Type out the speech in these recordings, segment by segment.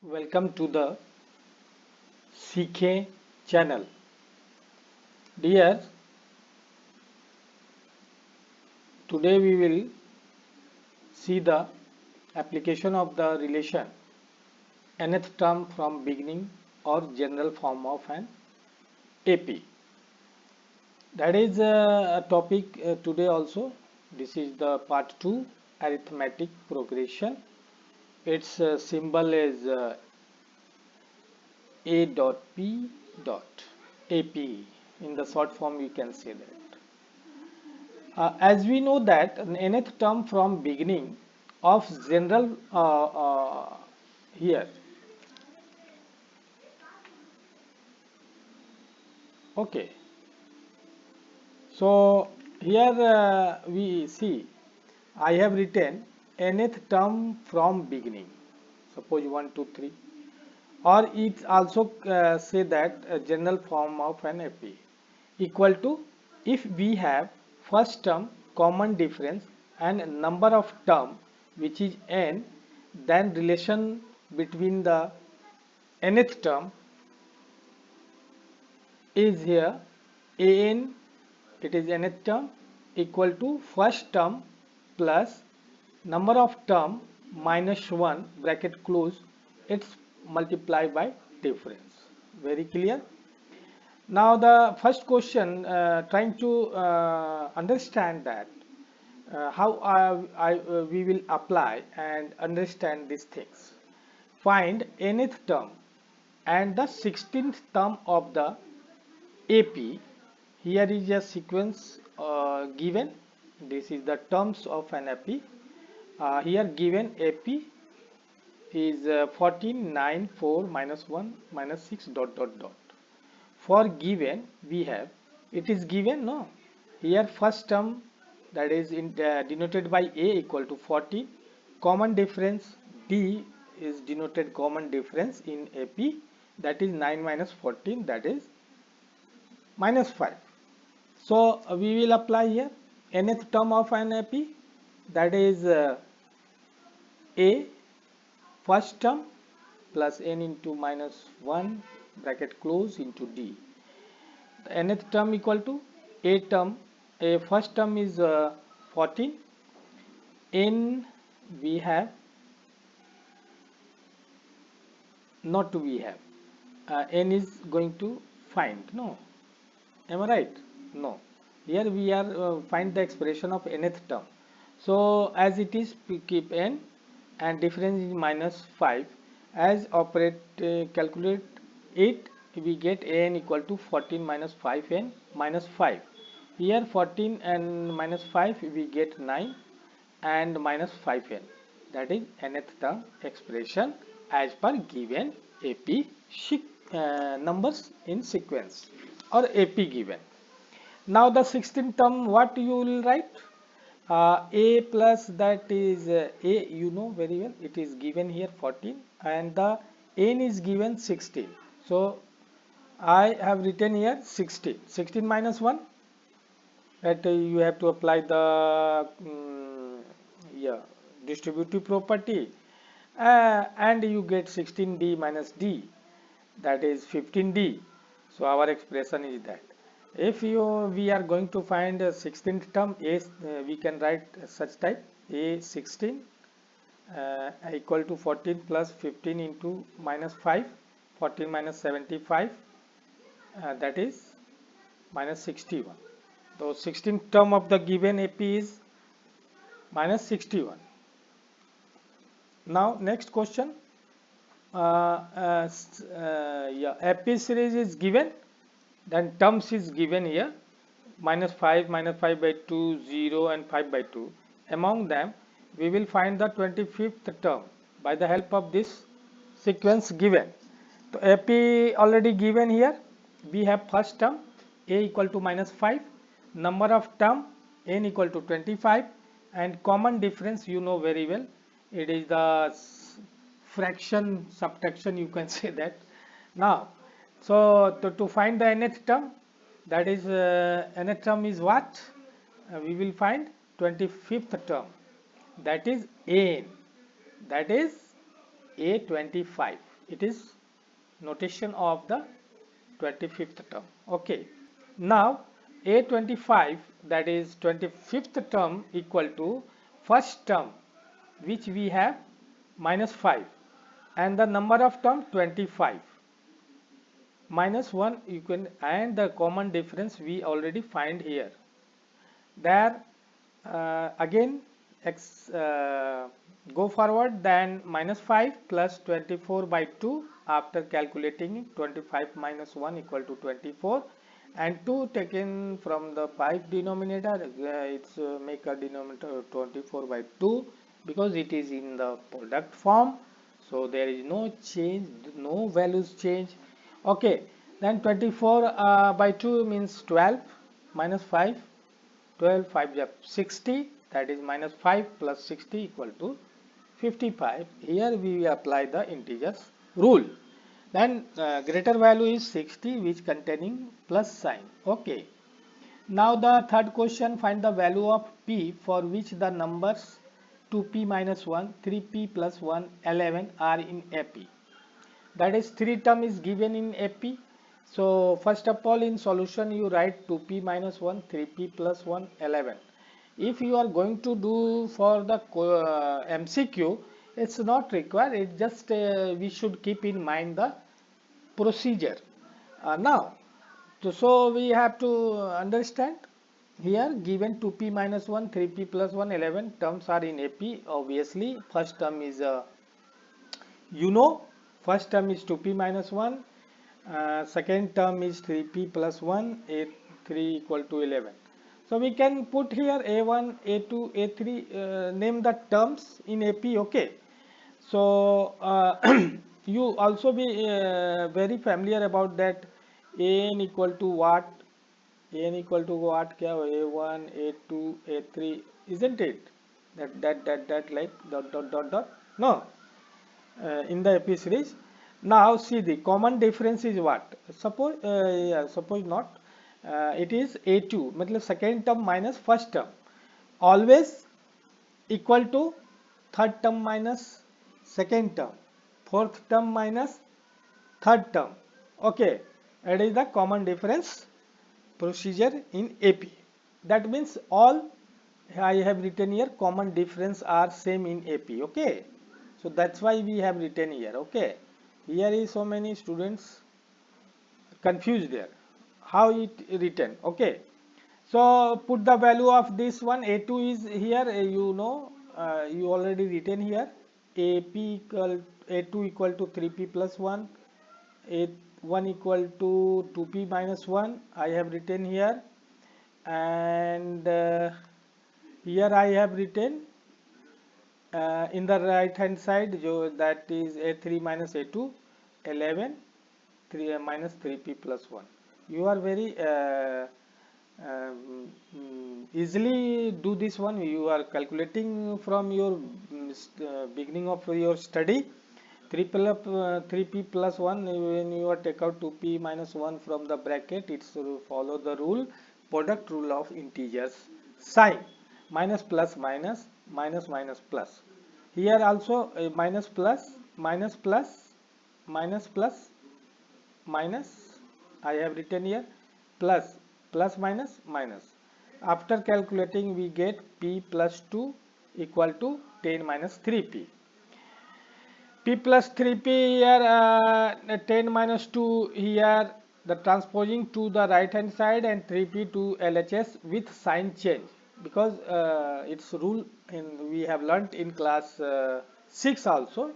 Welcome to the CK channel. Dear, today we will see the application of the relation nth term from beginning or general form of an AP. That is a topic today also. This is the part 2 arithmetic progression. Its symbol is A dot P dot AP. In the short form you can say that. As we know that an nth term from beginning of general here. Okay. So here we see I have written nth term from beginning. Suppose 1, 2, 3. Or it also say that a general form of an AP equal to if we have first term common difference and number of term which is n, then relation between the nth term is here an, it is nth term equal to first term plus number of term minus 1 bracket close, it's multiplied by difference. Very clear? Now the first question trying to understand that how we will apply and understand these things. Find nth term and the 16th term of the AP. Here is a sequence given. This is the terms of an AP. Here given AP is 14, 9, 4, minus 1, minus 6, dot, dot, dot. For given we have, it is given, no? Here first term, that is denoted by A equal to 40. Common difference D is denoted common difference in AP, that is 9 minus 14, that is minus 5. So we will apply here nth term of an AP, that is A first term plus n into minus 1 bracket close into D. The nth term equal to A term, A first term is 14, n we have, not we have, n is going to find, no? Am I right? No. Here we are find the expression of nth term. So as it is, we keep n and difference is minus 5. As operate calculate it, we get an equal to 14 minus 5n minus 5. Here 14 and minus 5 we get 9 and minus 5n. That is nth term expression as per given AP numbers in sequence or AP given. Now the 16th term, what you will write? A plus that is A, you know very well, it is given here 14 and the n is given 16. So I have written here 16. 16 minus 1, that you have to apply the yeah, distributive property and you get 16d minus d, that is 15d. So our expression is that. If we are going to find a 16th term, we can write such type a 16 equal to 14 plus 15 into minus 5, 14 minus 75, that is minus 61. So 16th term of the given AP is minus 61. Now next question, yeah, AP series is given, then terms is given here minus 5 by 2, 0 and 5 by 2. Among them we will find the 25th term by the help of this sequence given. So AP already given here, we have first term A equal to minus 5, number of term n equal to 25 and common difference you know very well, it is the fraction subtraction, you can say that. Now so to find the nth term, that is nth term is what? We will find 25th term, that is n, that is A25. It is notation of the 25th term. Okay. Now A25, that is 25th term, equal to first term which we have minus 5 and the number of term 25 minus 1 you can, and the common difference we already find here. There again go forward, then minus 5 plus 24 by 2 after calculating 25 minus 1 equal to 24, and 2 taken from the 5 denominator, it's make a denominator 24 by 2 because it is in the product form, so there is no change, no values change. Okay, then 24 by 2 means 12 minus 5, 12 5 is 60, that is minus 5 plus 60 equal to 55. Here we apply the integers rule. Then greater value is 60 which containing plus sign. Okay. Now the third question, find the value of p for which the numbers 2p minus 1, 3p plus 1, 11 are in AP. That is 3 term is given in AP. So first of all in solution you write 2p minus 1, 3p plus 1, 11. If you are going to do for the MCQ, it's not required, it just we should keep in mind the procedure. Now so we have to understand here given 2p minus 1, 3p plus 1, 11 terms are in AP. Obviously first term is first term is 2p minus 1, second term is 3p plus 1, a3 equal to 11. So we can put here a1, a2, a3, name the terms in AP. Okay. So you also be very familiar about that an equal to what, an equal to what, kya ho, a1, a2, a3, isn't it? That like dot. No, in the AP series. Now see the common difference is what? Suppose suppose not. It is A2, मतलब second term minus first term, always equal to third term minus second term, fourth term minus third term. Okay, that is the common difference procedure in AP. That means all I have written here common difference are same in AP. Okay, so that's why we have written here. Okay, here is so many students confused there how it written. Okay, so put the value of this one. A2 is here, you already written here, AP equal A2 equal to 3p plus 1, A1 equal to 2p minus 1 I have written here, and here I have written in the right hand side that is a3 minus a2, 11, 3 minus 3p plus 1. You are very easily do this one. You are calculating from your beginning of your study. 3p plus 1, when you are take out 2p minus 1 from the bracket, it's follow the rule, product rule of integers sign, minus plus minus, minus minus plus. Here also minus plus, minus plus, minus plus, minus I have written here, plus, plus minus, minus. After calculating we get p plus 2 equal to 10 minus 3p. P plus 3p here, 10 minus 2 here, the transposing to the right hand side, and 3p to LHS with sign change, because its rule we have learnt in class 6 also,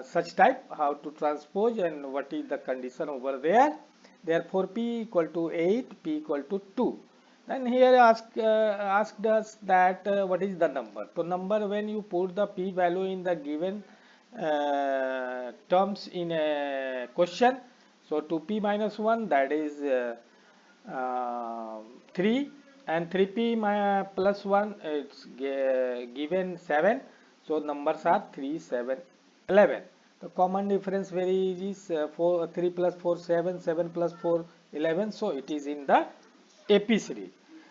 such type how to transpose and what is the condition over there. Therefore p equal to 8, p equal to 2. Then here asked us that what is the number. So number, when you put the p value in the given terms in a question, so 2p minus 1, that is 3, and 3p plus 1, it's given 7, so numbers are 3, 7, 11. The common difference very easy is 3 plus 4 7, 7 plus 4 11, so it is in the AP series.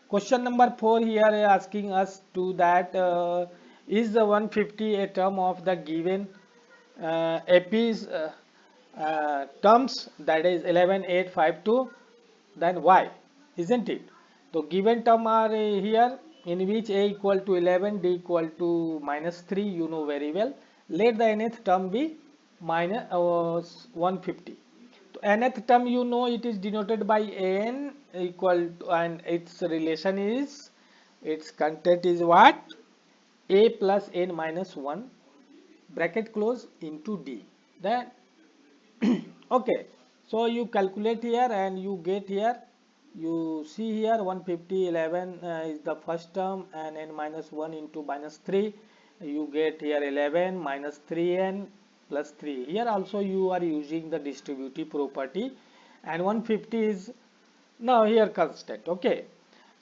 Question number 4 here asking us to that is the 150 a term of the given AP's terms, that is 11, 8, 5, 2, then y, isn't it? So given term are here, in which a equal to 11, d equal to minus 3, you know very well. Let the nth term be minus 150. So nth term, you know, it is denoted by n equal to, and its relation is, its content is what? A plus n minus 1 bracket close into d. Then okay, so you calculate here and you get here, you see here 150 11 is the first term, and n minus 1 into minus 3, you get here 11 minus 3n plus 3. Here also you are using the distributive property, and 150 is now here constant. Okay,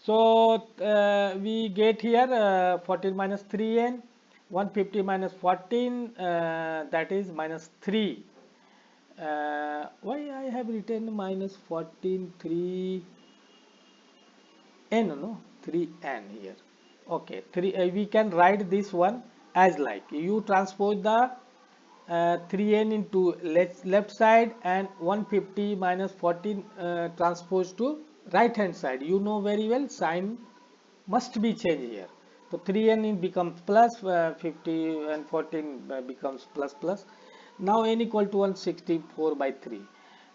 so we get here 14 minus 3n, 150 minus 14, that is minus 3. Why I have written minus 14 3 n, no, 3n here. Okay, 3, we can write this one as like you transpose the 3n into left side, and 150 minus 14 transpose to right hand side. You know very well sign must be changed here. So 3n becomes plus, 50 and 14 becomes plus plus. Now n equal to 164 by 3.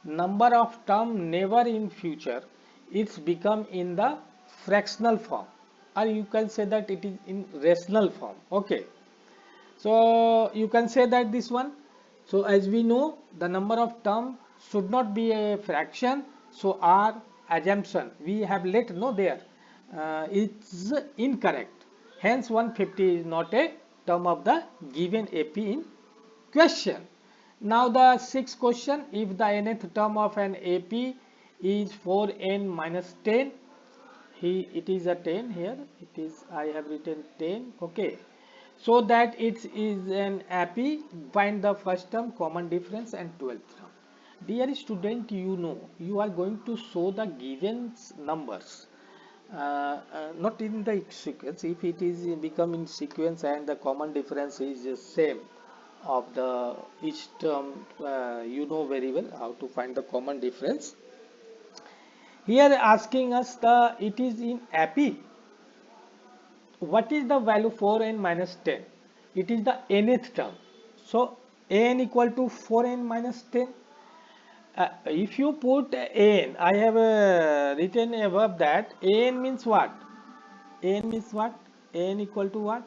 Number of term never in future, it's become in the fractional form, or you can say that it is in rational form. Okay, so you can say that this one. So as we know, the number of term should not be a fraction, so our assumption we have let know there is incorrect. Hence 150 is not a term of the given AP in question. Now the sixth question, if the nth term of an AP is 4n minus 10, it is a 10 here, it is, I have written 10. Okay, so that it is an AP, find the first term, common difference, and 12th term. Dear student, you know you are going to show the given numbers, not in the sequence. If it is become in sequence and the common difference is the same of the each term, you know very well how to find the common difference. Here asking us the, it is in AP. What is the value 4n minus 10? It is the nth term. So an equal to 4n minus 10. If you put an, I have written above that an means what? An means what? An equal to what?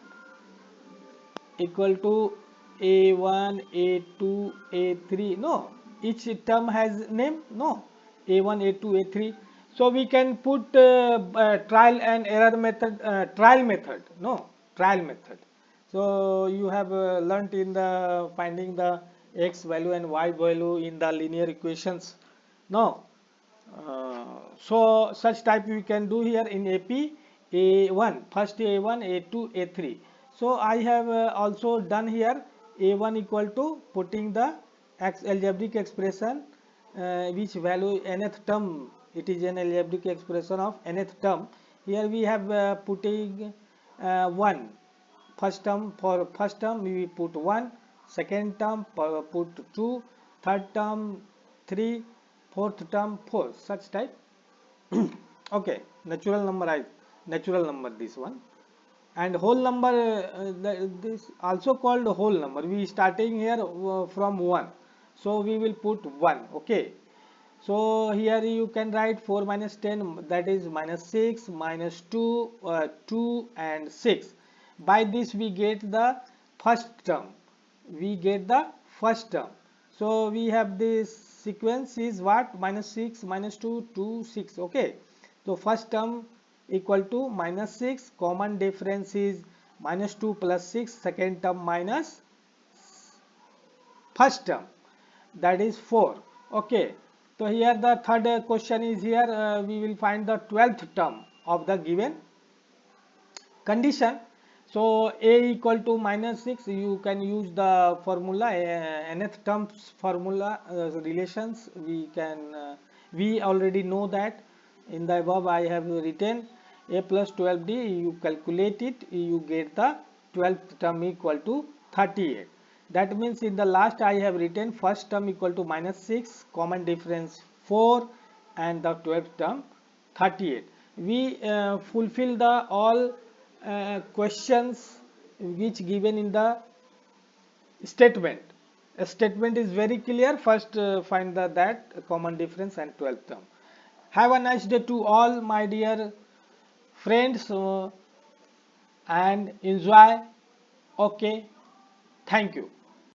Equal to a1, a2, a3. No, each term has name. No, a1, a2, a3. So we can put trial and error method, trial method. No, trial method. So you have learnt in the finding the x value and y value in the linear equations. No, so such type we can do here in AP. A1, first A1, A2, A3. So I have also done here A1 equal to putting the algebraic expression, which value nth term, it is an algebraic expression of nth term. Here we have putting 1. First term, for first term we put 1, second term put 2, third term 3, fourth term 4, such type. Okay, natural number this one, and whole number, this also called whole number. We starting here from 1, so we will put 1. Okay, so here you can write 4 minus 10, that is minus 6, minus 2, 2 and 6. By this we get the first term. We get the first term. So we have this sequence is what? Minus 6, minus 2, 2, 6. Okay. So first term equal to minus 6. Common difference is minus 2 plus 6. Second term minus first term, that is 4. Okay, so here the third question is here, we will find the 12th term of the given condition. So a equal to minus 6, you can use the formula, nth terms formula, relations. We can we already know that in the above I have written a plus 12d, you calculate it, you get the 12th term equal to 38. That means in the last I have written first term equal to minus 6, common difference 4, and the 12th term 38. We fulfill the all questions which given in the statement. A statement is very clear. First find the that common difference and 12th term. Have a nice day to all my dear friends, and enjoy. Okay, thank you.